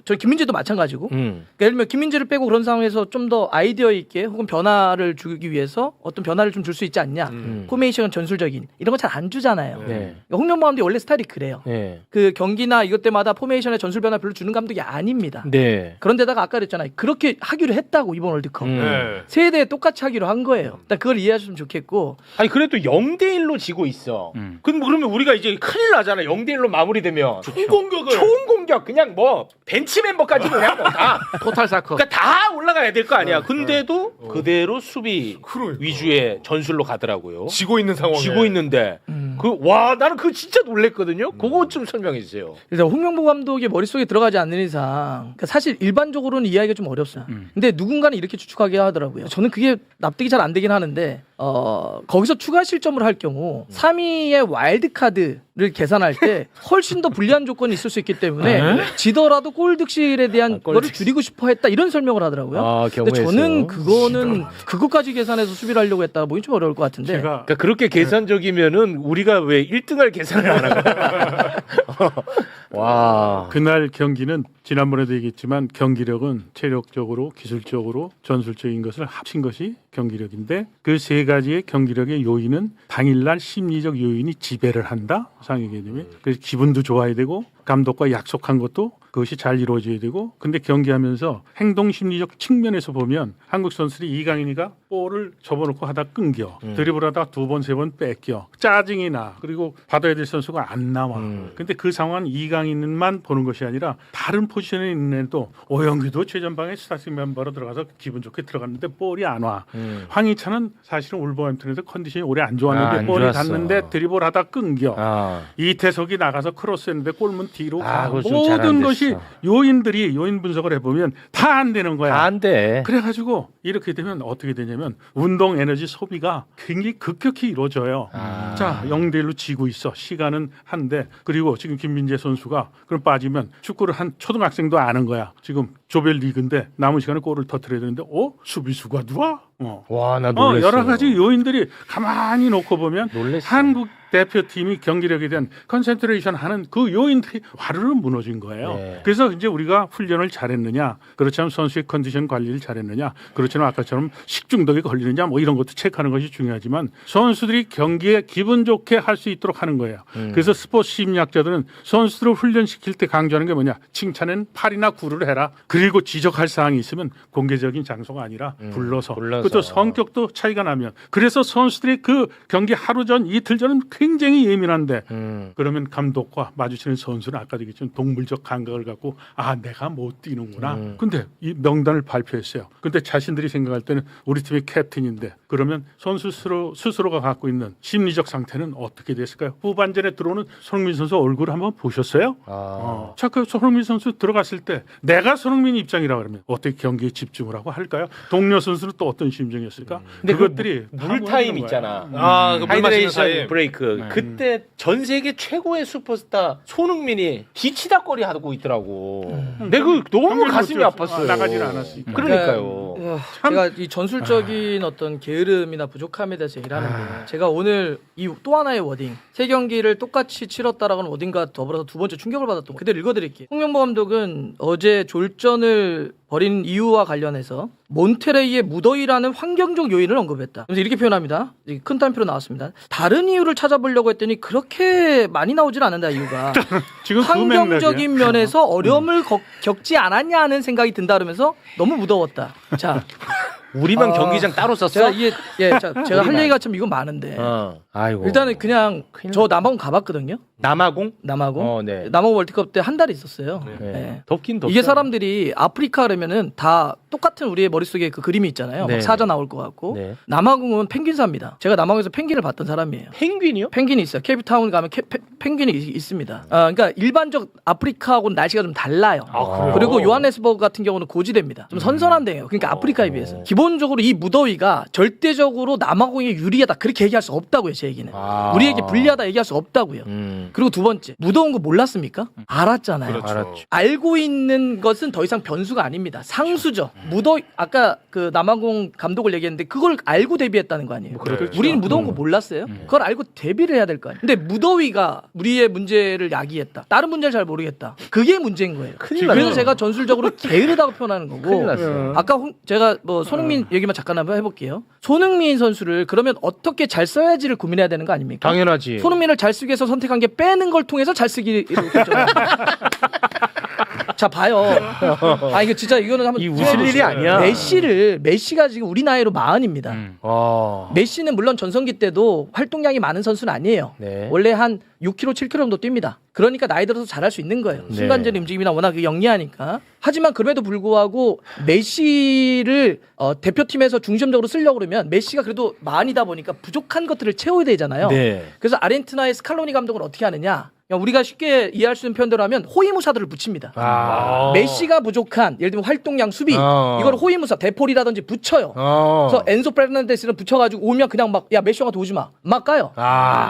저 김민재도 마찬가지고. 그러니까 예를 들면 김민재를 빼고 그런 상황에서 좀 더 아이디어 있게 혹은 변화를 주기 위해서 어떤 변화를 좀 줄 수 있지 않냐. 포메이션 전술적인 이런 거 잘 안 주잖아요. 네. 그러니까 홍명보 감독이 원래 스타일이 그래요. 네. 그 경기나 이것 때마다 포메이션의 전술 변화 별로 주는 감독이 아닙니다. 네. 그런데다가 아까 그랬잖아요. 그렇게 하기로 했다고 이번 월드컵. 네. 세대에 똑같이 하기로 한 거예요. 일단 그걸 이해하셨으면 좋겠고. 아니 그래도 0대1로 지고 있어. 그러면 우리가 이제 큰일 나잖아. 0대1로 마무리되면 총 공격 그냥 뭐 벤치 멤버까지 그냥 다 토탈 사커. 그러니까 다 올라가야 될 거 아니야. 근데도 그대로 수비 위주의 전술로 가더라고요. 지고 있는 상황에. 지고 있는데 나는 그거 진짜 놀랬거든요. 그거 좀 설명해 주세요. 일단 홍명보 감독의 머릿속에 들어가지 않는 이상 그러니까 사실 일반적으로는 이해하기가 좀 어렵어요. 근데 누군가는 이렇게 추측하게 하더라고요. 저는 그게 납득이 잘 안 되긴 하는데 거기서 추가 실점을 할 경우 3위의 와일드카드를 계산할 때 훨씬 더 불리한 조건이 있을 수 있기 때문에 지더라도 골 득실에 대한 거를 줄이고 싶어 했다 이런 설명을 하더라고요. 근데 저는 그거는 그것까지 계산해서 수비를 하려고 했다 보기 좀 어려울 것 같은데. 그러니까 그렇게 계산적이면은 우리가 왜 1등할 계산을 안 하고? 와. 그날 경기는 지난번에도 얘기했지만 경기력은 체력적으로 기술적으로 전술적인 것을 합친 것이 경기력인데 그 세 가지의 경기력의 요인은 당일날 심리적 요인이 지배를 한다. 상위 개념이. 그래서 기분도 좋아야 되고 감독과 약속한 것도 그것이 잘 이루어져야 되고 근데 경기하면서 행동 심리적 측면에서 보면 한국 선수들이 이강인이가 볼을 접어놓고 하다 끊겨 드리블하다 두 번 세 번 뺏겨 짜증이 나 그리고 받아야 될 선수가 안 나와 근데 그 상황은 이강인만 보는 것이 아니라 다른 포지션에 있는 애도 오영규도 최전방에 스타팅 멤버로 들어가서 기분 좋게 들어갔는데 볼이 안 와 황희찬은 사실은 울버햄튼에서 컨디션이 오래 안 좋았는데 안 볼이 좋았어. 갔는데 드리블하다 끊겨 이태석이 나가서 크로스했는데 골문 뒤로 가 그거 좀 잘안 모든 됐어. 것이 요인 분석을 해보면 다 안 되는 거야. 안 돼. 그래가지고 이렇게 되면 어떻게 되냐면 운동 에너지 소비가 굉장히 급격히 이루어져요. 자 0대1로 지고 있어. 시간은 한데 그리고 지금 김민재 선수가 그럼 빠지면 축구를 한 초등학생도 아는 거야. 지금 조별리그인데 남은 시간에 골을 터뜨려야 되는데 수비수가 누워? 와, 나 놀랐어. 여러 가지 요인들이 가만히 놓고 보면 놀랬어. 한국 대표팀이 경기력에 대한 컨센트레이션 하는 그 요인들이 와르르 무너진 거예요. 네. 그래서 이제 우리가 훈련을 잘했느냐, 그렇지 않으면 선수의 컨디션 관리를 잘했느냐, 그렇지 않으면 아까처럼 식중독에 걸리느냐, 뭐 이런 것도 체크하는 것이 중요하지만 선수들이 경기에 기분 좋게 할 수 있도록 하는 거예요. 그래서 스포츠 심리학자들은 선수들을 훈련시킬 때 강조하는 게 뭐냐, 칭찬은 8이나 9를 해라. 그리고 지적할 사항이 있으면 공개적인 장소가 아니라 불러서. 그것도 성격도 차이가 나면. 그래서 선수들이 그 경기 하루 전, 이틀 전은 굉장히 예민한데 그러면 감독과 마주치는 선수는 아까 얘기했지만 동물적 감각을 갖고 아 내가 못 뛰는구나. 근데 이 명단을 발표했어요. 근데 자신들이 생각할 때는 우리 팀의 캡틴인데 그러면 선수 스스로가 갖고 있는 심리적 상태는 어떻게 됐을까요? 후반전에 들어오는 손흥민 선수 얼굴을 한번 보셨어요? 자, 그 손흥민 선수 들어갔을 때 내가 손흥민 입장이라 그러면 어떻게 경기에 집중을 하고 할까요? 동료 선수는 또 어떤 심정이었을까? 근데 그것들이 물타임 있잖아. 그 물 마시는 하이드레이션 타임. 브레이크. 그때 전 세계 최고의 슈퍼스타 손흥민이 뒤치다거리 하고 있더라고. 내가 그 너무 가슴이 아팠어요. 나가지는 않았으니까. 그러니까요. 제가 이 전술적인 어떤 게으름이나 부족함에 대해서 얘기를 하는데 제가 오늘 이 또 하나의 워딩 세 경기를 똑같이 치렀다라는 워딩과 더불어서 두 번째 충격을 받았던 거 그대로 읽어드릴게요. 홍명보 감독은 어제 졸전을 벌인 이유와 관련해서 몬테레이의 무더위라는 환경적 요인을 언급했다. 그래서 이렇게 표현합니다. 큰 따옴표로 나왔습니다. 다른 이유를 찾아보려고 했더니 그렇게 많이 나오질 않는다 이유가. 지금 그 환경적인 맥락이야. 면에서 어려움을 겪지 않았냐 하는 생각이 든다 그러면서 너무 무더웠다. 자, 우리만 경기장 따로 썼어? 제가 이게 제가 할 얘기가 참 이건 많은데 아이고. 일단은 그냥 저 남아공 가봤거든요. 남아공? 남아공. 네. 남아공 월드컵 때 한 달 있었어요. 네. 네. 덥긴 덥죠. 이게 사람들이 아프리카 그러면은 다 똑같은 우리의 머릿속에 그 그림이 있잖아요. 네. 막 사자 나올 것 같고. 네. 남아공은 펭귄사입니다. 제가 남아공에서 펭귄을 봤던 사람이에요. 펭귄이요? 펭귄이 있어요. 케이프타운 가면 펭귄이 있습니다. 그러니까 일반적 아프리카하고는 날씨가 좀 달라요. 그래요? 그리고 요하네스버그 같은 경우는 고지대입니다. 좀 선선한 데예요. 그러니까 아프리카에 비해서. 기본적으로 이 무더위가 절대적으로 남아공에 유리하다 그렇게 얘기할 수 없다고요. 제 얘기는. 우리에게 불리하다 얘기할 수 없다고요. 그리고 두 번째, 무더운 거 몰랐습니까? 알았잖아요. 그렇죠. 알았죠. 알고 있는 것은 더 이상 변수가 아닙니다. 상수죠. 무더위 아까 그 남아공 감독을 얘기했는데 그걸 알고 대비했다는 거 아니에요. 그렇죠. 우리는 무더운 거 몰랐어요. 그걸 알고 대비를 해야 될 거 아니에요. 근데 무더위가 우리의 문제를 야기했다. 다른 문제를 잘 모르겠다. 그게 문제인 거예요. 그래서 났어요. 제가 전술적으로 게으르다고 표현하는 거고. 큰일 났어요. 아까 제가 뭐 손흥민 얘기만 잠깐 한번 해볼게요. 손흥민 선수를 그러면 어떻게 잘 써야지를 고민해야 되는 거 아닙니까? 당연하지. 손흥민을 잘 쓰기 위해서 선택한 게 빼는 걸 통해서 잘 쓰기로 결정합니다. 자 봐요. 아 이거 진짜 이거는 한번 이 웃을 일이 아니야. 메시가 지금 우리 나이로 40입니다. 메시는 물론 전성기 때도 활동량이 많은 선수는 아니에요. 네. 원래 한 6kg, 7kg 정도 뜁니다. 그러니까 나이 들어서 잘할 수 있는 거예요. 네. 순간적인 움직임이나 워낙 영리하니까. 하지만 그럼에도 불구하고 메시를 대표팀에서 중심적으로 쓰려고 그러면 메시가 그래도 만이다 보니까 부족한 것들을 채워야 되잖아요. 네. 그래서 아르헨티나의 스칼로니 감독은 어떻게 하느냐? 그냥 우리가 쉽게 이해할 수 있는 표현대로 하면 호위무사들을 붙입니다. 메시가 부족한 예를 들면 활동량 수비 이걸 호위무사 데폴이라든지 붙여요. 그래서 엔소 페르난데스는 붙여가지고 오면 그냥 막 야 메시 형한테 오지 마. 막 가요.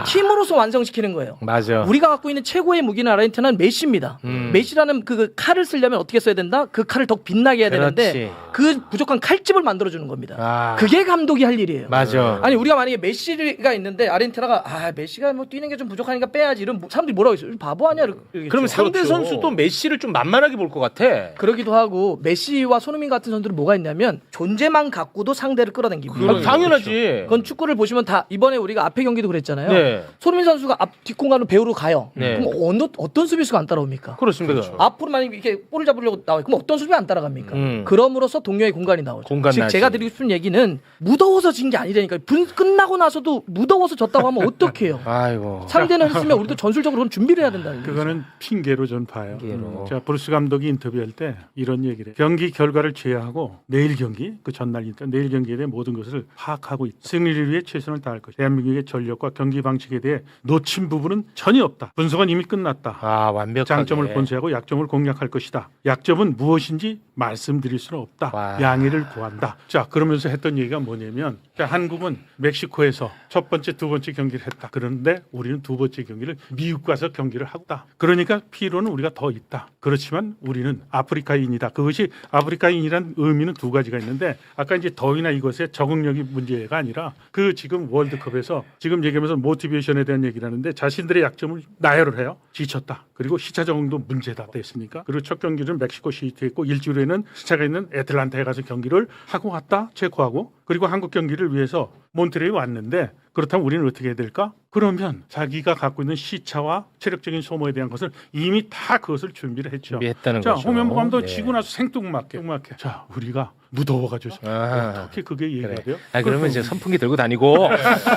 팀으로서 완성시키는 거예요. 맞아. 우리가 갖고 있는 최고의 무기는 아르헨티나는 메시입니다. 메시라는 그 칼을 쓰려면 어떻게 써야 된다? 그 칼을 더 빛나게 해야 되는데 그렇지. 그 부족한 칼집을 만들어주는 겁니다. 그게 감독이 할 일이에요. 맞아. 아니 우리가 만약에 메시가 있는데 아르헨티나가 메시가 뭐 뛰는 게 좀 부족하니까 빼야지 이런 사람들이 뭐라고 했어요? 바보 아니야? 그럼 상대 선수도 메시를 좀 만만하게 볼 것 같아. 그러기도 하고 메시와 손흥민 같은 선수들은 뭐가 있냐면 존재만 갖고도 상대를 끌어당깁니다. 당연하지. 그건 축구를 보시면 다 이번에 우리가 앞에 경기도 그랬잖아요. 네. 손흥민 선수가 앞 뒷공간으로 배우러 가요. 네. 그럼 어떤 수비수가 안 따라옵니까? 그렇습니다. 앞으로 만약에 이렇게 볼을 잡으려고 나와요. 그럼 어떤 수비가 안 따라갑니까? 그럼으로써 동료의 공간이 나오죠. 공간 즉 나지. 제가 드리고 싶은 얘기는 무더워서 진 게 아니라니까. 끝나고 나서도 무더워서 졌다고 하면 어떡해요? 아이고. 상대는 했으면 우리도 전술적으로 준비를 해야 된다는 거예요. 그거는 핑계로 전 봐요. 핑계로. 자, 브루스 감독이 인터뷰할 때 이런 얘기를 해요. 경기 결과를 제외하고 내일 경기, 그 전날이니까 내일 경기에 대해 모든 것을 파악하고 있다. 승리를 위해 최선을 다할 것이다. 대한민국의 전력과 경기 방식에 대해 놓친 부분은 전혀 없다. 분석은 이미 끝났다. 완벽하게. 장점을 본세하고 약점을 공략할 것이다. 약점은 무엇인지 말씀드릴 수는 없다. 와. 양해를 구한다. 자, 그러면서 했던 얘기가 뭐냐면 자, 한국은 멕시코에서 첫 번째, 두 번째 경기를 했다. 그런데 우리는 두 번째 경기를 미국 가서 경기를 하다. 그러니까 피로는 우리가 더 있다. 그렇지만 우리는 아프리카인이다. 그것이 아프리카인이란 의미는 두 가지가 있는데 아까 이제 더위나 이것에 적응력이 문제가 아니라 그 지금 월드컵에서 지금 얘기하면서 모티베이션에 대한 얘기를 하는데 자신들의 약점을 나열을 해요. 지쳤다. 그리고 시차 적응도 문제다. 됐습니까? 그리고 첫 경기는 멕시코 시티에 했고 일주일 후에는 시차가 있는 애틀란타에 가서 경기를 하고 왔다. 체코하고. 그리고 한국 경기를 위해서 몬트레이 왔는데 그렇다면 우리는 어떻게 해야 될까? 그러면 자기가 갖고 있는 시차와 체력적인 소모에 대한 것을 이미 다 그것을 준비를 했죠. 준비했다는 자, 거죠. 홍명보 감독 네. 지고 나서 생뚱맞게. 자, 우리가 무더워가지고 아. 어떻게 그게 이해가 그래. 돼요? 아 그러면 이제 선풍기 들고 다니고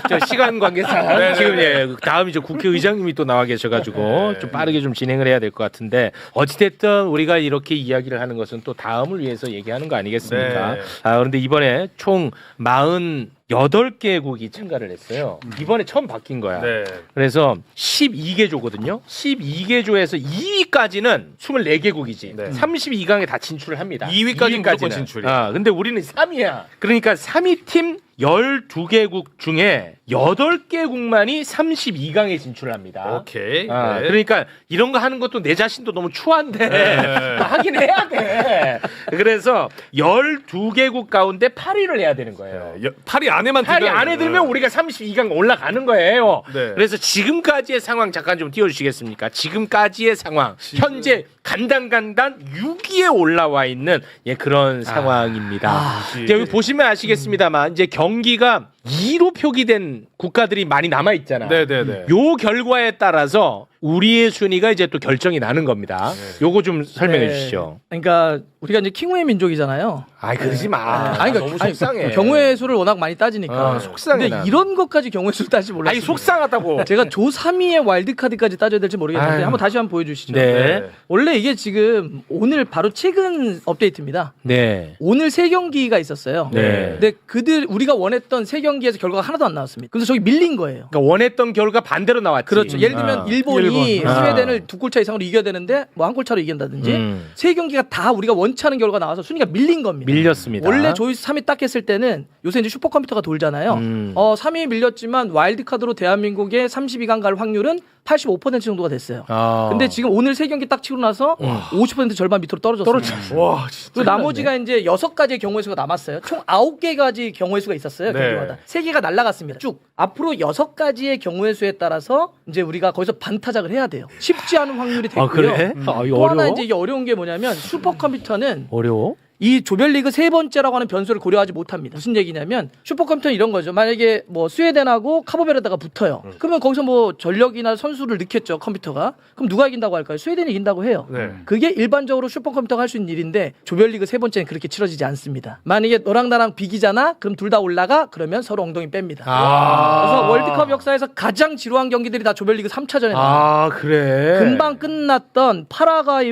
저 시간 관계상 지금 다음 이제 국회의장님이 또 나와 계셔가지고 좀 빠르게 좀 진행을 해야 될 것 같은데 어찌됐든 우리가 이렇게 이야기를 하는 것은 또 다음을 위해서 얘기하는 거 아니겠습니까? 네. 아 그런데 이번에 총 48개국이 참가를 했어요. 이번에 처음 바뀐 거야. 네. 그래서 12개조거든요. 12개조에서 2위까지는 24개국이지. 네. 32강에 다 진출을 합니다. 2위까지 무조건 진출이야. 아, 근데 우리는 3위야. 그러니까 3위 팀 12개국 중에 8개국만이 32강에 진출을 합니다. 오케이. 아, 네. 그러니까 이런 거 하는 것도 내 자신도 너무 추한데 네. 하긴 해야 돼. 그래서 12개국 가운데 8위를 해야 되는 거예요. 8위 안에만 8위 들면 안에 들면 우리가 32강 올라가는 거예요. 네. 그래서 지금까지의 상황 잠깐 좀 띄워주시겠습니까? 지금까지의 상황 현재 간당간당 6위에 올라와 있는 그런 상황입니다. 이제 여기 보시면 아시겠습니다만 이제 경기가 2로 표기된 국가들이 많이 남아 있잖아. 네네네. 요 결과에 따라서 우리의 순위가 이제 또 결정이 나는 겁니다. 요거 좀 설명해 주시죠. 그러니까 우리가 이제 킹우의 민족이잖아요. 아이 그러지 마. 아니, 그러니까 너무 속상해. 경우의 수를 워낙 많이 따지니까. 속상해. 근데 이런 것까지 경우의 수를 따지 몰랐어요. 아니 속상하다고. 제가 조 3위의 와일드카드까지 따져야 될지 모르겠는데 아유. 한번 다시 한번 보여주시죠. 네. 원래 이게 지금 오늘 바로 최근 업데이트입니다. 네. 오늘 3경기가 있었어요. 네. 근데 우리가 원했던 3경기에서 결과가 하나도 안 나왔습니다. 그래서 저기 밀린 거예요. 그러니까 원했던 결과 반대로 나왔지. 그렇죠. 예를 들면 일본이 일본. 스웨덴을 2골 차 이상으로 이겨야 되는데 뭐 1골 차로 이긴다든지 3경기가 다 우리가 원치 않은 결과가 나와서 순위가 밀린 겁니다. 밀렸습니다. 원래 조이스 3위 딱 했을 때는 요새 이제 슈퍼컴퓨터가 돌잖아요. 3위 밀렸지만 와일드카드로 대한민국의 32강 갈 확률은 85% 정도가 됐어요. 근데 지금 오늘 3경기 딱 치고 나서 50% 절반 밑으로 떨어졌습니다. 와, 진짜. 그리고 나머지가 이제 6가지의 경우의 수가 남았어요. 총 9개가지 경우의 수가 있었어요. 네. 경기마다. 3개가 날라갔습니다. 쭉. 앞으로 6가지의 경우의 수에 따라서 이제 우리가 거기서 반타작을 해야 돼요. 쉽지 않은 확률이 됐고요. 아 그래? 아, 이거 또 하나 어려워? 이제 이게 어려운 게 뭐냐면 슈퍼컴퓨터는 어려워? 이 조별리그 3번째라고 하는 변수를 고려하지 못합니다. 무슨 얘기냐면 슈퍼컴퓨터는 이런 거죠. 만약에 뭐 스웨덴하고 카보베르데가 붙어요. 그러면 거기서 뭐 전력이나 선수를 넣겠죠, 컴퓨터가. 그럼 누가 이긴다고 할까요? 스웨덴이 이긴다고 해요. 네. 그게 일반적으로 슈퍼컴퓨터가 할 수 있는 일인데 조별리그 3번째는 그렇게 치러지지 않습니다. 만약에 너랑 나랑 비기잖아? 그럼 둘 다 올라가? 그러면 서로 엉덩이 뺍니다. 그래서 월드컵 역사에서 가장 지루한 경기들이 다 조별리그 3차전에 나와요. 아 그래. 금방 끝났던 파라과이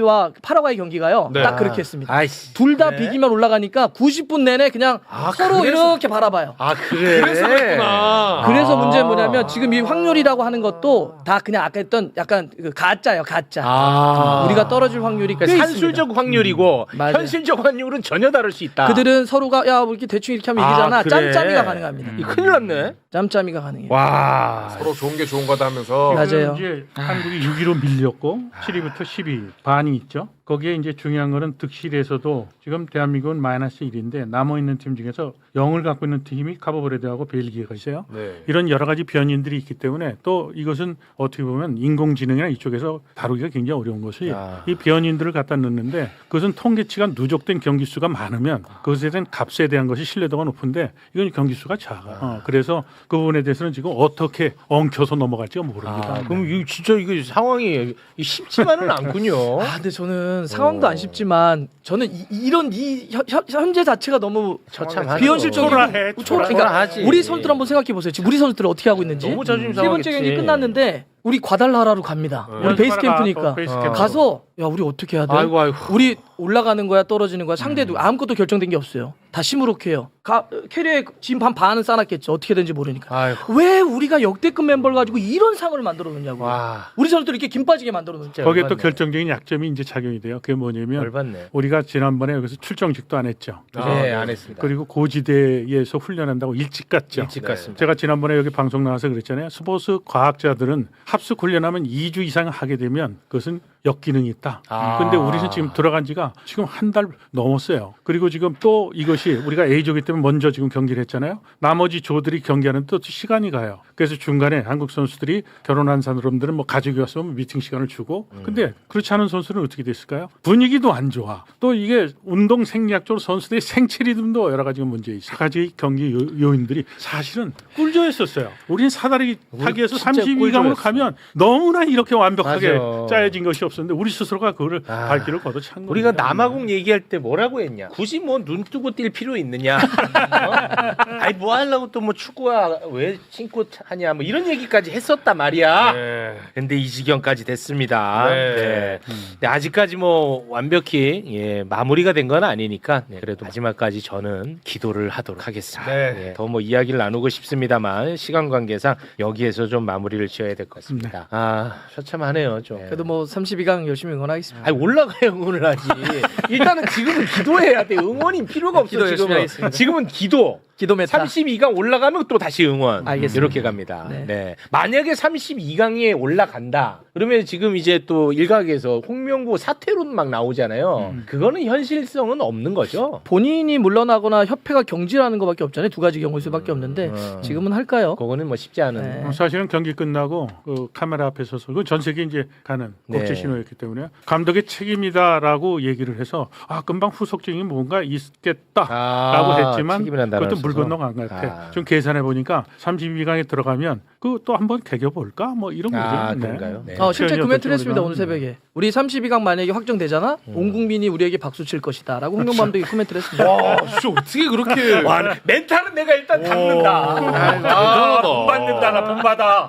경기가요. 네. 딱 그렇게 했습니다. 아이씨. 둘 다 그래? 비기면 올라가니까 90분 내내 그냥 서로 그래서- 이렇게 바라봐요. 아 그래. 그래서 그랬구나. 그래서 문제는 뭐냐면 지금 이 확률이라고 하는 것도 다 그냥 아까 했던 약간 그 가짜예요, 가짜. 우리가 떨어질 확률이 꽤 그러니까 있습니다. 산술적 확률이고 맞아요. 현실적 확률은 전혀 다를 수 있다. 그들은 서로가 야 이렇게 대충 이렇게 하면 이기잖아. 그래. 짬짬이가 가능합니다. 이 큰일 났네. 짬짬이가 가능해요. 와. 서로 좋은 게 좋은 거다 하면서. 맞아요. 이제 한국이 6위로 밀렸고 7위부터 10위 반이 있죠. 거기에 이제 중요한 거는 득실에서도 지금 대한민국은 마이너스 1인데 남아 있는 팀 중에서 0을 갖고 있는 팀이 카보베르데하고 벨기에가 있어요. 네. 이런 여러 가지 변인들이 있기 때문에 또 이것은 어떻게 보면 인공지능이나 이쪽에서 다루기가 굉장히 어려운 것이 이 변인들을 갖다 넣는데 그것은 통계치가 누적된 경기 수가 많으면 그것에 대한 값에 대한 것이 신뢰도가 높은데 이건 경기 수가 작아. 그래서 그 부분에 대해서는 지금 어떻게 엉켜서 넘어갈지가 모릅니다. 그럼 이거 진짜 이거 상황이 쉽지만은 않군요. 근데 저는 상황도 안 쉽지만 저는 이런 현재 자체가 너무 처참하죠. 비현실적이고 초라해, 초라하지. 우리 선수들 한번 생각해 보세요. 지금 우리 선수들 어떻게 하고 있는지. 너무 자존심 세 번째 상하겠지. 경기 끝났는데 우리 과달라라로 갑니다. 우리 베이스 캠프니까 베이스 캠프. 가서 야 우리 어떻게 해야 돼? 아이고. 우리 올라가는 거야 떨어지는 거야 상대도 아무것도 결정된 게 없어요. 다 시무룩해요. 캐리어에 지금 반은 쌓아놨겠죠. 어떻게 되는지 모르니까. 아이고. 왜 우리가 역대급 멤버를 가지고 이런 상을 만들어 놓냐고. 와. 우리 선수들 이렇게 김 빠지게 만들어 놓죠. 거기에 또 열받네. 결정적인 약점이 이제 작용이 돼요. 그게 뭐냐면 열받네. 우리가 지난번에 여기서 출정식도 안 했죠. 네, 안 했습니다. 그리고 고지대에서 훈련한다고 일찍 갔죠. 일찍 갔습니다. 제가 지난번에 여기 방송 나와서 그랬잖아요. 스포츠 과학자들은 합숙 훈련하면 2주 이상 하게 되면 그것은 역기능이 있다. 근데 우리는 지금 들어간 지가 지금 한 달 넘었어요. 그리고 지금 또 이것이 우리가 A조기 때문에 먼저 지금 경기를 했잖아요. 나머지 조들이 경기하는 또 시간이 가요. 그래서 중간에 한국 선수들이 결혼한 사람들은 뭐 가족이 왔으면 미팅 시간을 주고 근데 그렇지 않은 선수는 어떻게 됐을까요? 분위기도 안 좋아. 또 이게 운동 생리학적으로 선수들의 생체 리듬도 여러 가지 문제 있어. 가지 경기 요인들이 사실은 꿀조였었어요. 우리는 사다리 타기에서 진짜 32강으로 꿀조였어. 가면 너무나 이렇게 완벽하게 맞아. 짜여진 것이 없었는데 우리 스스로가 그거를 갈 길을 걷어찬 거예요. 우리가 남아공 얘기할 때 뭐라고 했냐? 굳이 뭐 눈 뜨고 뛸 필요 있느냐? 아니 뭐 하려고 또 뭐 축구야 왜 신고 하냐? 뭐 이런 얘기까지 했었단 말이야. 네. 근데 이 지경까지 됐습니다. 네. 네. 근데 아직까지 뭐 완벽히 마무리가 된 건 아니니까 그래도 마지막까지 저는 기도를 하도록 하겠습니다. 네. 더 뭐 이야기를 나누고 싶습니다만 시간 관계상 여기에서 좀 마무리를 지어야 될 것 같습니다. 아 처참하네요 좀. 그래도 뭐 32강 열심히 응원하겠습니다. 아니 올라가야 응원을 하지. 일단은 지금은 기도해야 돼. 응원이 필요가 없어 기도 열심히 지금은. 하겠습니다. 지금은 기도. 기도 메타. 32강 올라가면 또 다시 응원. 알겠습니다. 이렇게 갑니다. 네. 네. 만약에 32강에 올라간다. 그러면 지금 이제 또 일각에서 홍명보 사퇴론 막 나오잖아요. 그거는 현실성은 없는 거죠. 본인이 물러나거나 협회가 경질하는 것밖에 없잖아요. 두 가지 경우일 수밖에 없는데 지금은 할까요? 그거는 뭐 쉽지 않은. 네. 사실은 경기 끝나고 그 카메라 앞에 서서 그 전 세계 이제 가는 국제 네. 신호였기 때문에 감독의 책임이다라고 얘기를 해서 금방 후속적인 뭔가 있겠다라고 했지만 책임을 한다는 그것도 물 뜻으로. 건너간 것 같아. 아. 좀 계산해 보니까 32강에 들어가면 그 또 한번 개겨 볼까 뭐 이런 거죠. 아, 그런가요? 네. 실제 표현이 코멘트를 어떨지 했습니다. 오늘 모르겠는데. 새벽에. 우리 32강 만약에 확정되잖아. 온 국민이 우리에게 박수 칠 것이다. 라고 홍명 감독이 코멘트를 했습니다. 와, 진짜 어떻게 그렇게. 와, 멘탈은 내가 일단 담는다. 아, 돈 받는다, 나 돈 받아.